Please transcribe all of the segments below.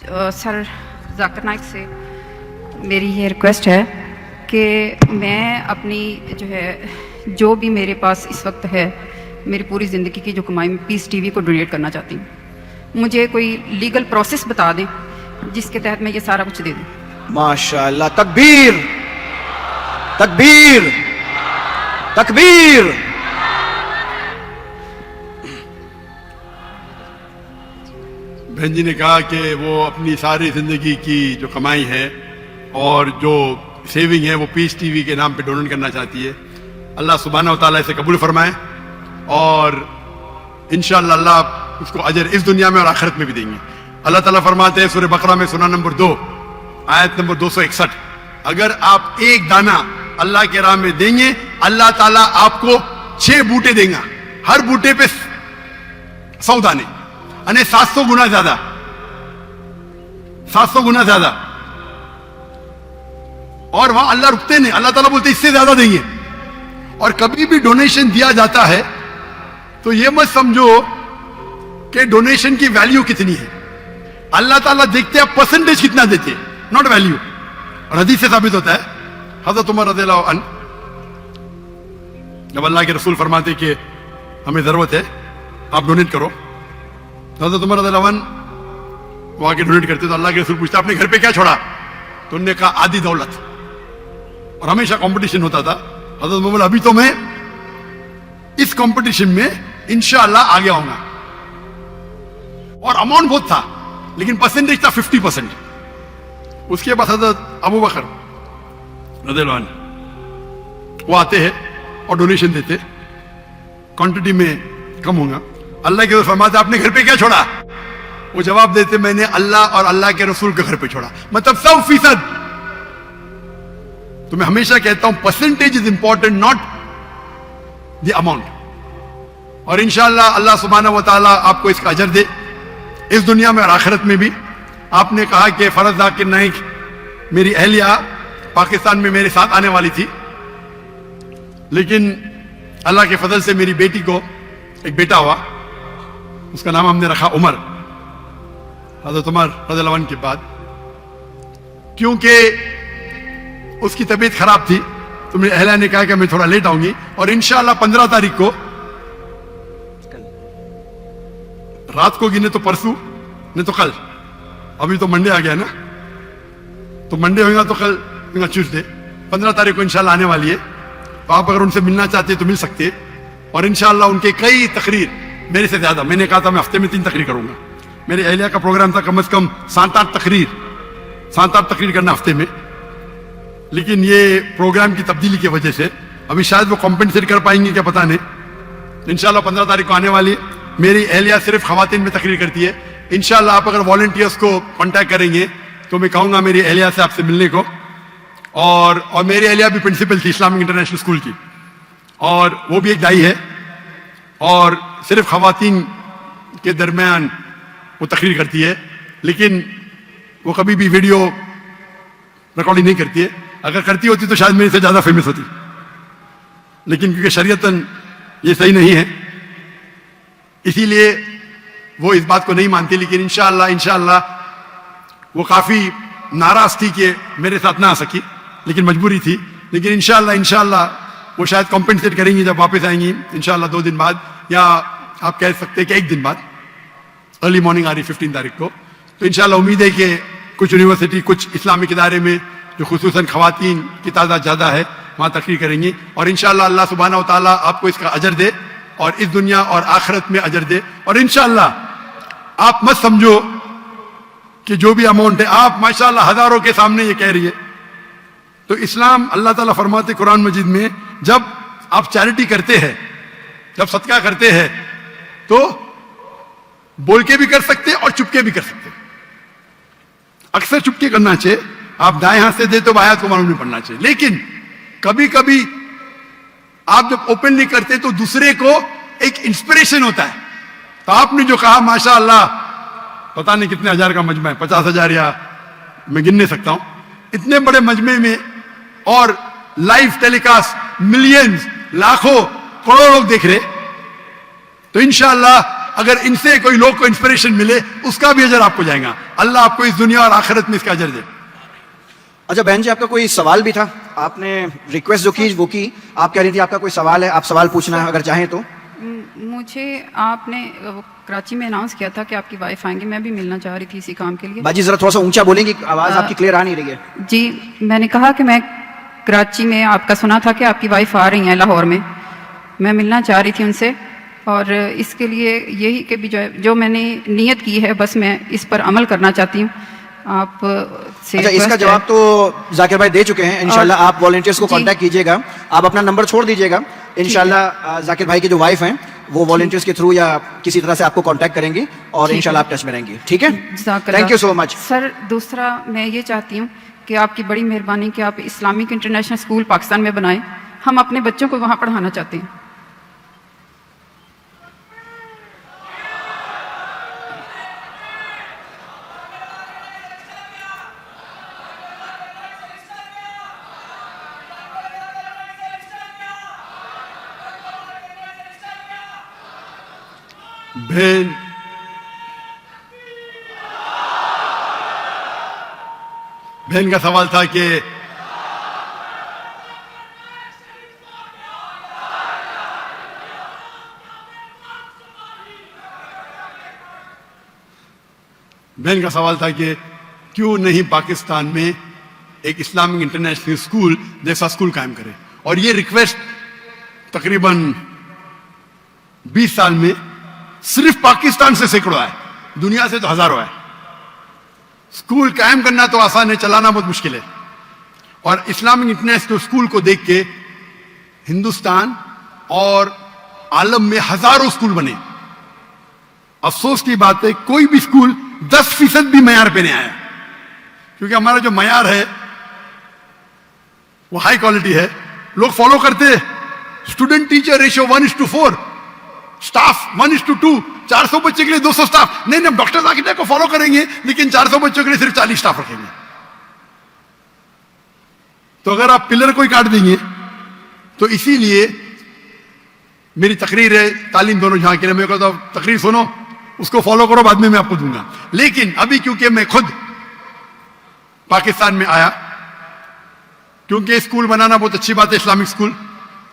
Sir Zakir Naik से मेरी ये रिक्वेस्ट है कि मैं अपनी जो भी मेरे पास इस वक्त है, मेरी पूरी ज़िंदगी की जो कमाई में पीस टीवी को डोनेट करना चाहती हूँ। मुझे कोई लीगल प्रोसेस बता दें जिसके तहत मैं ये सारा कुछ दे दूँ। माशाअल्लाह, तकबीर तकबीर तकबीर। बहन जी ने कहा कि वो अपनी सारी जिंदगी की जो कमाई है और जो सेविंग है वो पीस टीवी के नाम पे डोनेट करना चाहती है। अल्लाह सुब्हानहू व तआला इसे कबूल फरमाए और इंशाअल्लाह अल्लाह उसको अजर इस दुनिया में और आखिरत में भी देंगे। अल्लाह ताला फरमाते हैं सूरह बकरा में सूरा नंबर 2 आयत नंबर 261, अगर आप एक दाना अल्लाह के राह में देंगे अल्लाह ताला आपको 6 बूटे देगा, हर बूटे पे 100 दाने, यानी 700 गुना ज्यादा, 700 गुना ज्यादा। और वहां अल्लाह रुकते नहीं, अल्लाह ताला बोलते इससे ज्यादा देंगे। और कभी भी डोनेशन दिया जाता है तो यह मत समझो कि डोनेशन की वैल्यू कितनी है। अल्लाह ताला देखते हैं परसेंटेज कितना देते हैं, नॉट वैल्यू। और हदीस से साबित होता है, हज़रत उमर रज़ियल्लाहु अन्हु जब अल्लाह के रसूल फरमाते कि हमें जरूरत है आप डोनेट करो, हज़रत उमर रज़ियल्लाहु अन्हु वो आके डोनेट करते तो अल्लाह के रसूल पूछते अपने घर पे क्या छोड़ा, तो उन्होंने कहा आधी दौलत। और हमेशा कंपटीशन होता था। हज़रत उमर बोला अभी तो मैं इस कंपटीशन में इंशाअल्लाह आगे आऊंगा। और अमाउंट बहुत था लेकिन परसेंटेज था 50%। उसके बाद हज़रत अबू बकर रज़ियल्लाहु अन्हु वो आते हैं और डोनेशन देते, क्वांटिटी में कम होगा। अल्लाह के रसूल फरमाते आपने घर पे क्या छोड़ा, वो जवाब देते मैंने अल्लाह और अल्लाह के रसूल के घर पे छोड़ा, मतलब 100%। तो मैं हमेशा कहता हूं percentage is important, not the amount. और इंशाअल्लाह अल्लाह सुब्हानहू व तआला आपको इसका अजर दे इस दुनिया में और आखिरत में भी। आपने कहा कि फरज जाकिर नाइक मेरी अहलिया पाकिस्तान में मेरे साथ आने वाली थी, लेकिन अल्लाह के फजल से मेरी बेटी को एक बेटा हुआ, उसका नाम हमने रखा उमर, हज़रत उमर रज़ियल्लाहु अन्हु के बाद। क्योंकि उसकी तबीयत खराब थी तो मेरी अहलिया ने कहा कि मैं थोड़ा लेट आऊंगी और इंशाअल्लाह 15 तारीख को रात को गिने तो परसों नहीं तो कल, अभी तो मंडे आ गया ना, तो मंडे होगा तो कल ट्यूसडे 15 तारीख को इंशाअल्लाह आने वाली है। तो आप अगर उनसे मिलना चाहते हैं तो मिल सकते हैं। और इंशाअल्लाह उनके कई तकरीर मेरे से ज्यादा, मैंने कहा था मैं हफ्ते में 3 तकरीर करूंगा। मेरे अहलिया का प्रोग्राम था कम से कम 7-8 तकरीर करना हफ्ते में, लेकिन ये प्रोग्राम की तब्दीली की वजह से अभी शायद वो कॉम्पेंसेट कर पाएंगे क्या पता नहीं। इंशाअल्लाह 15 तारीख को आने वाली है। मेरी अहलिया सिर्फ खवातीन में तकरीर करती है। इंशाअल्लाह आप अगर वॉलंटियर्स को कांटेक्ट करेंगे तो मैं कहूंगा मेरी अहलिया से आपसे मिलने को। और मेरी अहलिया भी प्रिंसिपल थी इस्लामिक इंटरनेशनल स्कूल की, और वो भी एक दाई है और सिर्फ खवातीन के दरमियान वो तकरीर करती है, लेकिन वो कभी भी वीडियो रिकॉर्डिंग नहीं करती है। अगर करती होती तो शायद मेरे से ज्यादा फेमस होती, लेकिन क्योंकि शरीयतन ये सही नहीं है इसीलिए वो इस बात को नहीं मानती। लेकिन इंशाअल्लाह वो काफी नाराज थी कि मेरे साथ ना आ सकी, लेकिन मजबूरी थी। लेकिन इंशाअल्लाह वो शायद कॉम्पेंसेट करेंगी जब वापस आएंगी इंशाअल्लाह 2 दिन बाद, या आप कह सकते हैं कि 1 दिन बाद, अर्ली मॉर्निंग आ रही 15 तारीख को। तो इंशाअल्लाह उम्मीद है कि कुछ यूनिवर्सिटी, कुछ इस्लामिक इदारे में जो खुसूसन खवातीन की तादाद ज्यादा है वहां तकरीर करेंगी। और इंशाअल्लाह अल्लाह सुब्हानहू व तआला आपको इसका अजर दे और इस दुनिया और आखिरत में अजर दे। और इंशाअल्लाह आप मत समझो कि जो भी अमाउंट है, आप माशाअल्लाह हजारों के सामने ये कह रही है। तो इस्लाम, अल्लाह ताला फरमाते कुरान मजीद में, जब आप चैरिटी करते हैं, जब सदका करते हैं तो बोल के भी कर सकते और चुपके भी कर सकते। अक्सर चुपके करना चाहिए। आप दाएं हाथ से दे तो बाएं हाथ को मालूम नहीं पड़ना चाहिए। लेकिन कभी कभी आप जब ओपनली करते तो दूसरे को एक इंस्पिरेशन होता है। तो आपने जो कहा माशाअल्लाह, पता नहीं कितने हजार का मजमा है, 50,000 या मैं गिन नहीं सकता हूं, इतने बड़े मजमे में और लाइव टेलीकास्ट मिलियंस, लाखों, करोड़ों लोग देख रहे। तो इंशाअल्लाह अगर इनसे कोई लोग को इंस्पिरेशन मिले उसका भी अजर आपको जाएगा। अल्लाह आपको इस दुनिया और आखिरत में इसका अजर दे। अच्छा बहन जी, आपका कोई सवाल भी था? आपने रिक्वेस्ट जो की वो की, आप कह रही थी आपका कोई सवाल है, आप सवाल पूछना अगर चाहें तो। मुझे आपने वो कराची में अनाउंस किया था कि आपकी वाइफ आएंगे, मैं भी मिलना चाह रही थी इसी काम के लिए। बाजी जरा थोड़ा सा ऊंचा बोलेंगी, आवाज आपकी क्लियर आ नहीं रही है। जी, मैंने कहा कि मैं कराची में आपका सुना था कि आपकी वाइफ आ रही हैं लाहौर में, मैं मिलना चाह रही थी उनसे, और इसके लिए यही कि भी जो मैंने नीयत की है बस मैं इस पर अमल करना चाहती हूँ। आप से अच्छा, इसका जवाब तो जाकिर भाई दे चुके हैं। इंशाल्लाह आप वॉलंटियर्स को कांटेक्ट कीजिएगा, आप अपना नंबर छोड़ दीजिएगा। इंशाल्लाह जाकिर भाई की जो वाइफ हैं वो वॉलंटियर्स के थ्रू या किसी तरह से आपको कांटेक्ट करेंगी और इंशाल्लाह आप टच में रहेंगी। ठीक है, thank you so much sir. दूसरा मैं ये चाहती हूँ कि आपकी बड़ी मेहरबानी कि आप इस्लामिक इंटरनेशनल स्कूल पाकिस्तान में बनाएं, हम अपने बच्चों को वहाँ पढ़ाना चाहते हैं। बहन का सवाल था कि क्यों नहीं पाकिस्तान में एक इस्लामिक इंटरनेशनल स्कूल जैसा स्कूल कायम करें। और ये रिक्वेस्ट तकरीबन 20 साल में सिर्फ पाकिस्तान से सैकड़ों है, दुनिया से तो हजारों है। स्कूल कायम करना तो आसान है, चलाना बहुत मुश्किल है। और इस्लामिक इंटरनेशनल स्कूल को देख के हिंदुस्तान और आलम में हजारों स्कूल बने। अफसोस की बात है कोई भी स्कूल 10% भी मयार पे नहीं आया, क्योंकि हमारा जो मयार है वो हाई क्वालिटी है, लोग फॉलो करते हैं। स्टूडेंट टीचर रेशियो 1:4, स्टाफ 1:2, 400 बच्चे के लिए 200 स्टाफ। नहीं, डॉक्टर आर्किटेक्ट को फॉलो करेंगे लेकिन 400 बच्चों के लिए सिर्फ 40 स्टाफ रखेंगे। तो अगर आप पिलर को ही काट देंगे तो इसीलिए मेरी तकरीर है तालीम दोनों जहां के लिए, मैं कहता हूं तकरीर सुनो, उसको फॉलो करो, बाद में मैं आपको दूंगा। लेकिन अभी क्योंकि मैं खुद पाकिस्तान में आया, क्योंकि स्कूल बनाना बहुत अच्छी बात है, इस्लामिक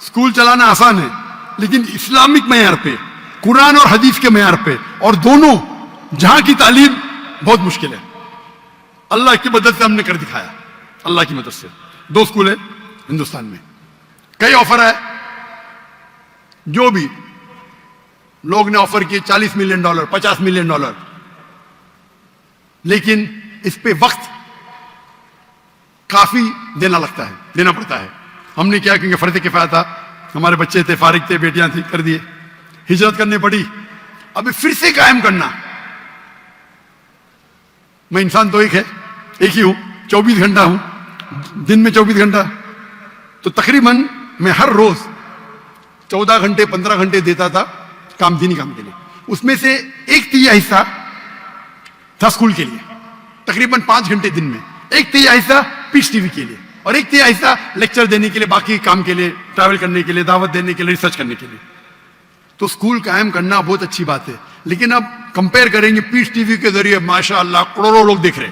स्कूल चलाना आसान है, लेकिन इस्लामिक मयार पे, कुरान और हदीस के मयार पे, और दोनों जहां की तालीम बहुत मुश्किल है। अल्लाह की मदद से हमने कर दिखाया, अल्लाह की मदद से 2 स्कूल है हिंदुस्तान में। कई ऑफर है, जो भी लोग ने ऑफर किए $40 मिलियन, $50 मिलियन, लेकिन इस पे वक्त काफी देना पड़ता है। हमने क्या, क्योंकि फर्ज किफाया था, हमारे बच्चे थे, फारिग थे, बेटियां थी, कर दिए, हिजरत करनी पड़ी। अभी फिर से कायम करना, मैं इंसान तो एक ही हूं, 24 घंटा हूं, दिन में 24 घंटा, तो तकरीबन मैं हर रोज 14 घंटे 15 घंटे देता था दीनी काम के लिए। उसमें से 1/3 हिस्सा था स्कूल के लिए, तकरीबन 5 घंटे दिन में। 1/3 हिस्सा पीस टीवी के लिए, और 1/3 हिस्सा लेक्चर देने के लिए, बाकी काम के लिए, ट्रैवल करने के लिए, दावत देने के लिए, रिसर्च करने के लिए। तो स्कूल कायम करना बहुत अच्छी बात है, लेकिन अब कंपेयर करेंगे, पीस टीवी के जरिए माशाअल्लाह करोड़ों लोग देख रहे,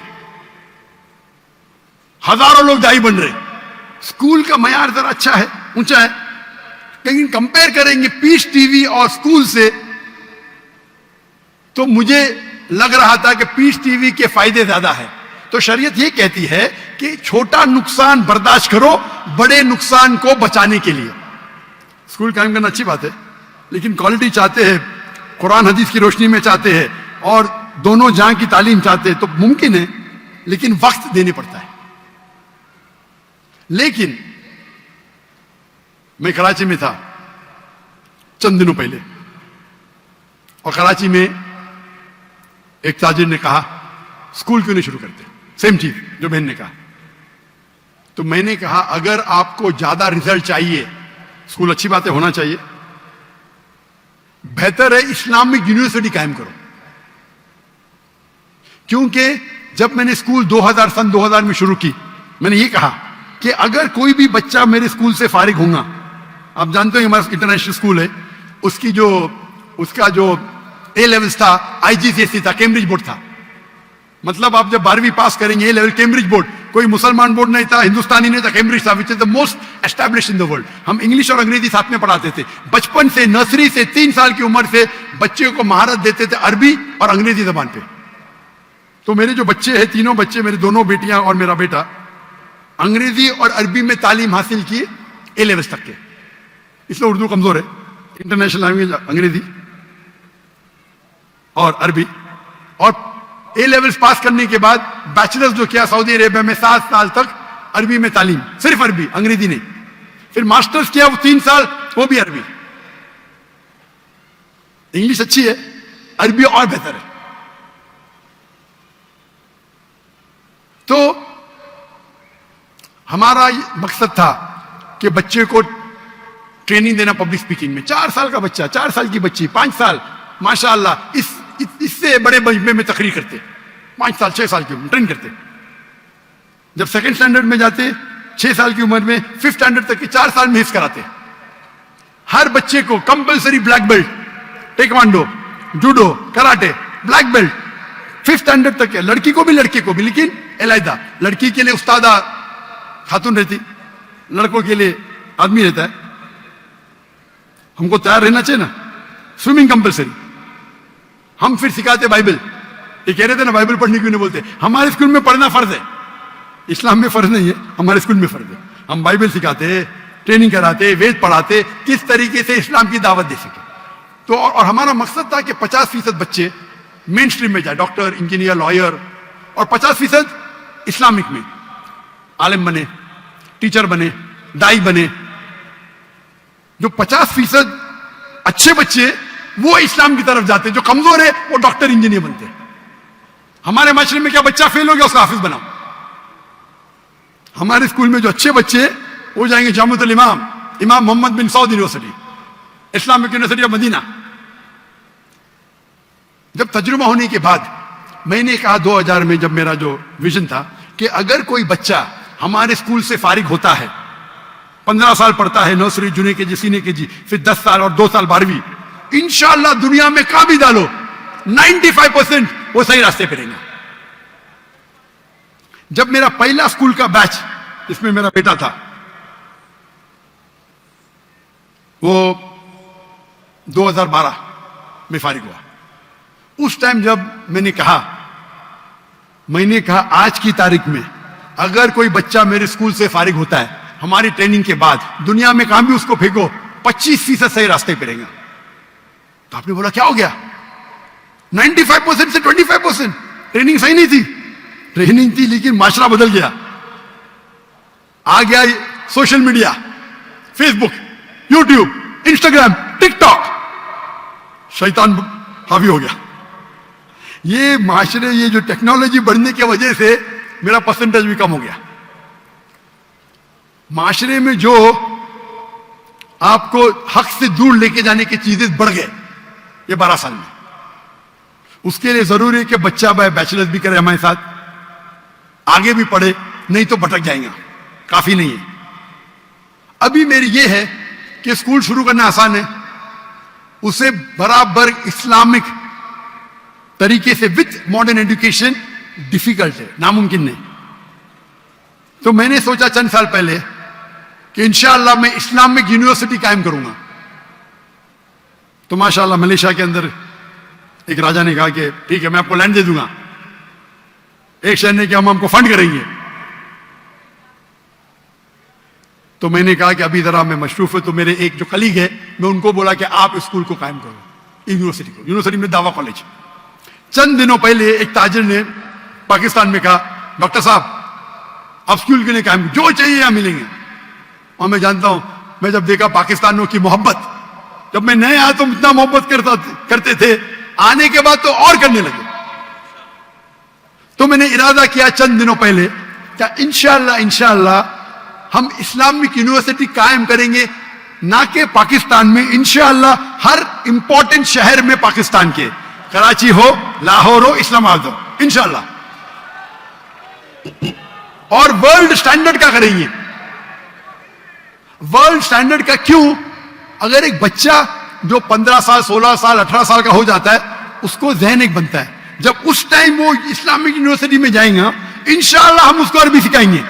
हजारों लोग दाई बन रहे, स्कूल का मयार जरा अच्छा है, ऊंचा है। लेकिन कंपेयर करेंगे पीस टीवी और स्कूल से, तो मुझे लग रहा था कि पीस टीवी के फायदे ज्यादा है। तो शरीयत ये कहती है कि छोटा नुकसान बर्दाश्त करो बड़े नुकसान को बचाने के लिए। स्कूल कायम करना अच्छी बात है, लेकिन क्वालिटी चाहते हैं, कुरान हदीस की रोशनी में चाहते हैं, और दोनों जहां की तालीम चाहते हैं, तो मुमकिन है, लेकिन वक्त देने पड़ता है। लेकिन मैं कराची में था चंद दिनों पहले, और कराची में एक ताजिर ने कहा स्कूल क्यों नहीं शुरू करते, सेम चीज जो बहन ने कहा। तो मैंने कहा अगर आपको ज्यादा रिजल्ट चाहिए, स्कूल अच्छी बात है, होना चाहिए, बेहतर है इस्लामिक यूनिवर्सिटी कायम करो। क्योंकि जब मैंने स्कूल सन 2000 में शुरू की, मैंने ये कहा कि अगर कोई भी बच्चा मेरे स्कूल से फारिग होगा, आप जानते हो हमारा इंटरनेशनल स्कूल है, उसका जो A लेवल्स था, IGCSE था, कैम्ब्रिज बोर्ड था, मतलब आप जब 12वीं पास करेंगे ए लेवल, कैम्ब्रिज बोर्ड, कोई मुसलमान बोर्ड नहीं था, हिंदुस्तानी नहीं था, कैम्ब्रिज था, which is the most established in the world. हम इंग्लिश और अंग्रेजी साथ में पढ़ाते थे। बचपन से, नर्सरी से, 3 साल की उम्र से बच्चे को महारत देते थे अरबी और अंग्रेजी जबान पे। तो मेरे जो बच्चे हैं, तीनों बच्चे, मेरी दोनों बेटियां और मेरा बेटा, अंग्रेजी और अरबी में तालीम हासिल की ए लेवल्स तक के। इसलिए उर्दू कमजोर है, इंटरनेशनल लैंग्वेज अंग्रेजी और अरबी। और ए लेवल्स पास करने के बाद बैचलर्स जो किया सऊदी अरेबिया में 7 साल तक अरबी में तालीम, सिर्फ अरबी, अंग्रेजी नहीं। फिर मास्टर्स किया वो 3 साल, वो भी अरबी। इंग्लिश अच्छी है, अरबी और बेहतर है। तो हमारा मकसद था कि बच्चे को ट्रेनिंग देना पब्लिक स्पीकिंग में। 4 साल का बच्चा, 4 साल की बच्ची, 5 साल, माशाअल्लाह इससे बड़े मजमे में तकरीर करते। 5 साल 6 साल की उम्र ट्रेन करते। जब सेकंड स्टैंडर्ड में जाते, 6 साल की उम्र में, 5th स्टैंडर्ड तक के 4 साल में हिफ्ज कराते। हर बच्चे को compulsory black belt, taekwondo, judo, karate, black belt 5th standard तक है। लड़की को भी, लड़के को भी, लेकिन अलहदा। लड़की के लिए उस्तादा खातून रहती, लड़कों के लिए आदमी रहता है। हमको तैयार रहना चाहिए ना। Swimming compulsory. हम फिर सिखाते बाइबल। ये कह रहे थे ना बाइबल पढ़ने क्यों नहीं बोलते? हमारे स्कूल में पढ़ना फर्ज है, इस्लाम में फर्ज नहीं है, हमारे स्कूल में फर्ज है। हम बाइबल सिखाते, ट्रेनिंग कराते, वेद पढ़ाते, किस तरीके से इस्लाम की दावत दे सके। तो और हमारा मकसद था कि 50% बच्चे मेन स्ट्रीम में जाए, डॉक्टर, इंजीनियर, लॉयर, और 50% इस्लामिक में आलिम बने, टीचर बने, दाई बने। जो 50% अच्छे बच्चे वो इस्लाम की तरफ जाते, जो कमजोर है वो डॉक्टर, इंजीनियर बनते। हमारे माशरे में क्या बच्चा फेल हो गया उसका हाफिज बनाओ। हमारे स्कूल में जो अच्छे बच्चे वो जाएंगे जामुअतुल इमाम, Imam Muhammad bin Saud University, Islamic University of Medina. जब तजुर्बा होने के बाद मैंने कहा 2000 में, जब मेरा जो विजन था कि अगर कोई बच्चा हमारे स्कूल से फारिग होता है, 15 साल पढ़ता है, nursery, junior KG, senior KG, फिर 10 साल और 2 साल 12वीं, इंशाअल्लाह दुनिया में कहां भी डालो 95% वो सही रास्ते पे रहेंगे। जब मेरा पहला स्कूल का बैच, जिसमें मेरा बेटा था, वो 2012 में फारिग हुआ। उस टाइम जब मैंने कहा आज की तारीख में अगर कोई बच्चा मेरे स्कूल से फारिग होता है हमारी ट्रेनिंग के बाद, दुनिया में कहां भी उसको फेंको 25% सही रास्ते पे रहेगा। तो आपने बोला क्या हो गया? 95% से 25%। ट्रेनिंग सही नहीं थी, ट्रेनिंग थी लेकिन माशरा बदल गया। आ गया social media, Facebook, YouTube, Instagram, TikTok, शैतान हावी हो गया। ये माशरे, ये जो टेक्नोलॉजी बढ़ने की वजह से मेरा परसेंटेज भी कम हो गया। माशरे में जो आपको हक से दूर लेके जाने की चीजें बढ़ गए ये 12 साल में। उसके लिए जरूरी है कि बच्चा बैचलर्स भी करे हमारे साथ, आगे भी पढ़े, नहीं तो भटक जाएगा, काफी नहीं है। अभी मेरी ये है कि स्कूल शुरू करना आसान है, उसे बराबर इस्लामिक तरीके से विद मॉडर्न एजुकेशन डिफिकल्ट है, नामुमकिन नहीं। तो मैंने सोचा चंद साल पहले कि इंशाअल्लाह मैं इस्लामिक यूनिवर्सिटी कायम करूंगा। तो माशाअल्लाह मलेशिया के अंदर एक राजा ने कहा कि ठीक है मैं आपको लैंड दे दूंगा। एक शहर ने कि हम हमको फंड करेंगे। तो मैंने कहा कि अभी जरा मैं मशरूफ है। तो मेरे एक जो कलीग है, मैं उनको बोला कि आप स्कूल को कायम करो, यूनिवर्सिटी को। यूनिवर्सिटी में दावा कॉलेज। चंद दिनों पहले एक ताजिर ने पाकिस्तान में कहा डॉक्टर साहब आप स्कूल के लिए कायम, जो चाहिए यहां मिलेंगे। और मैं जानता हूं, मैं जब देखा पाकिस्तानियों की मोहब्बत, जब मैं नए आया तो इतना मोहब्बत करते थे, आने के बाद तो और करने लगे। तो मैंने इरादा किया चंद दिनों पहले क्या इंशाअल्लाह हम इस्लामिक यूनिवर्सिटी कायम करेंगे, ना कि पाकिस्तान में, इंशाअल्लाह हर इंपॉर्टेंट शहर में पाकिस्तान के, कराची हो, लाहौर हो, इस्लामाबाद हो, इंशाअल्लाह। और वर्ल्ड स्टैंडर्ड का करेंगे। वर्ल्ड स्टैंडर्ड का क्यों? अगर एक बच्चा जो 15 साल, 16 साल, 18 साल का हो जाता है, उसको जहन एक बनता है, जब उस टाइम वो इस्लामिक यूनिवर्सिटी में जाएंगे इंशाअल्लाह हम उसको अरबी सिखाएंगे,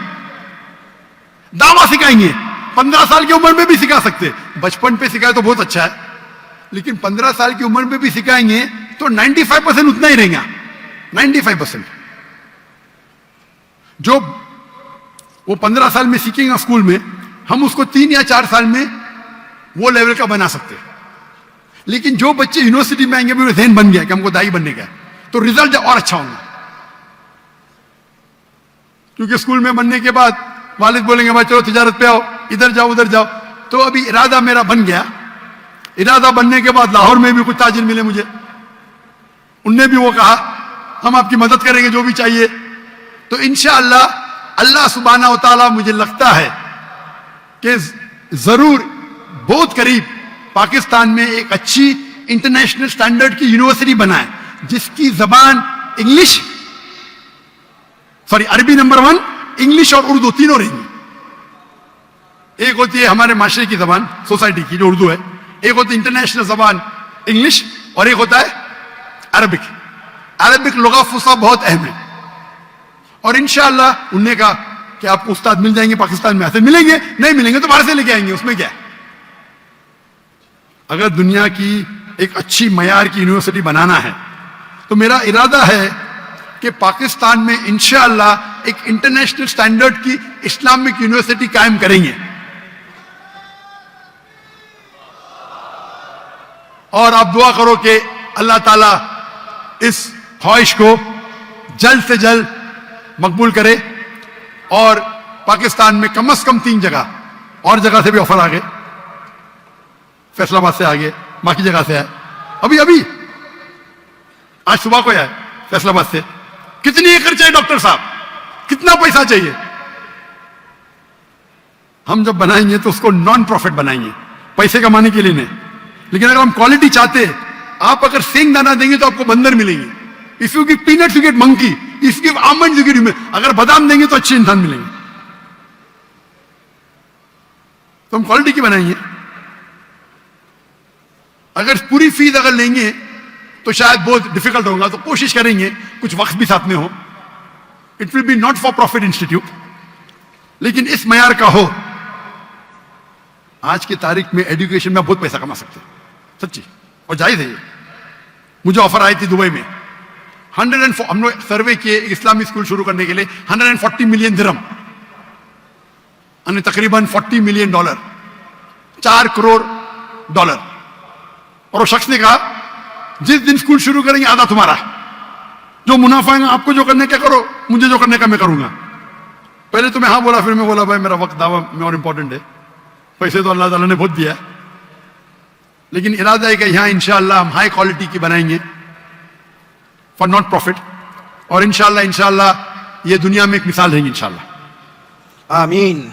दावा सिखाएंगे। 15 साल की उम्र में भी सिखा सकते, बचपन पे सिखाए तो बहुत अच्छा है, लेकिन 15 साल की उम्र में भी सिखाएंगे तो 95% उतना ही रहेगा। 95% जो वो 15 साल में सीखेंगे स्कूल में, हम उसको 3 या 4 साल में वो लेवल का बना सकते हैं। लेकिन जो बच्चे यूनिवर्सिटी में आएंगे भी जहन बन गया कि हमको दाई बनने का, तो रिजल्ट और अच्छा होगा। क्योंकि स्कूल में बनने के बाद वालिद बोलेंगे भाई चलो तिजारत पे आओ, इधर जाओ उधर जाओ। तो अभी इरादा मेरा बन गया, इरादा बनने के बाद लाहौर में भी कुछ ताजिर मिले मुझे, उनने भी वो कहा हम आपकी मदद करेंगे जो भी चाहिए। तो इंशाअल्लाह अल्लाह सुब्हाना व तआला मुझे लगता है कि जरूर बहुत करीब पाकिस्तान में एक अच्छी इंटरनेशनल स्टैंडर्ड की यूनिवर्सिटी बनाए जिसकी जबान इंग्लिश, सॉरी अरबी नंबर 1, इंग्लिश और उर्दू तीनों रहेंगी। एक होती है हमारे माशरे की जबान सोसाइटी की जो उर्दू है, एक होती है इंटरनेशनल जबान इंग्लिश, और एक होता है अरबिक। अरबिक लुगा फुसा बहुत अहम है। और इंशाअल्लाह उनने कहा कि आपको उस्ताद मिल जाएंगे पाकिस्तान में, ऐसे मिलेंगे, नहीं मिलेंगे तो बाहर से लेके आएंगे, उसमें क्या है। अगर दुनिया की एक अच्छी मयार की यूनिवर्सिटी बनाना है तो मेरा इरादा है कि पाकिस्तान में इंशाअल्लाह एक इंटरनेशनल स्टैंडर्ड की इस्लामिक यूनिवर्सिटी कायम करेंगे। और आप दुआ करो कि अल्लाह ताला इस ख्वाहिश को जल्द से जल्द मकबूल करे और पाकिस्तान में कम से कम 3 जगह, और जगह से भी ऑफर आ गए, फैसलाबाद से आ गए, बाकी जगह से आए, अभी अभी आज सुबह को आए फैसलाबाद से। कितनी एकड़ चाहिए डॉक्टर साहब, कितना पैसा चाहिए? हम जब बनाएंगे तो उसको नॉन प्रॉफिट बनाएंगे, पैसे कमाने के लिए नहीं। लेकिन अगर हम क्वालिटी चाहते हैं, आप अगर सेंग दाना देंगे तो आपको बंदर मिलेंगे। If you give peanuts you get monkey, if you give almond you get human. अगर बादाम देंगे तो अच्छे इंसान मिलेंगे। तो हम क्वालिटी की बनाएंगे। अगर पूरी फीस अगर लेंगे तो शायद बहुत डिफिकल्ट होगा, तो कोशिश करेंगे कुछ वक्त भी साथ में हो। It will be not for profit institute, लेकिन इस मयार का हो। आज की तारीख में एजुकेशन में बहुत पैसा कमा सकते हैं, सच्ची, और जायज है ये। मुझे ऑफर आई थी दुबई में, 104, हम लोग सर्वे किए इस्लामिक स्कूल शुरू करने के लिए, 140 मिलियन दिरहम, यानी तकरीबन $40 मिलियन, $4 करोड़। और वो शख्स ने कहा जिस दिन स्कूल शुरू करेंगे आधा तुम्हारा, जो मुनाफा है आपको जो करने का करो, मुझे जो करने का मैं करूंगा। पहले तो मैं हाँ बोला, फिर मैं बोला भाई मेरा वक्त दावा में और इंपॉर्टेंट है, पैसे तो अल्लाह ताला ने बहुत दिया है, लेकिन इरादा है कि यहाँ इंशाअल्लाह हम हाई क्वालिटी की बनाएंगे फॉर नॉट प्रॉफिट। और इंशाअल्लाह ये दुनिया में एक मिसाल रहेंगी इंशाअल्लाह। आमीन।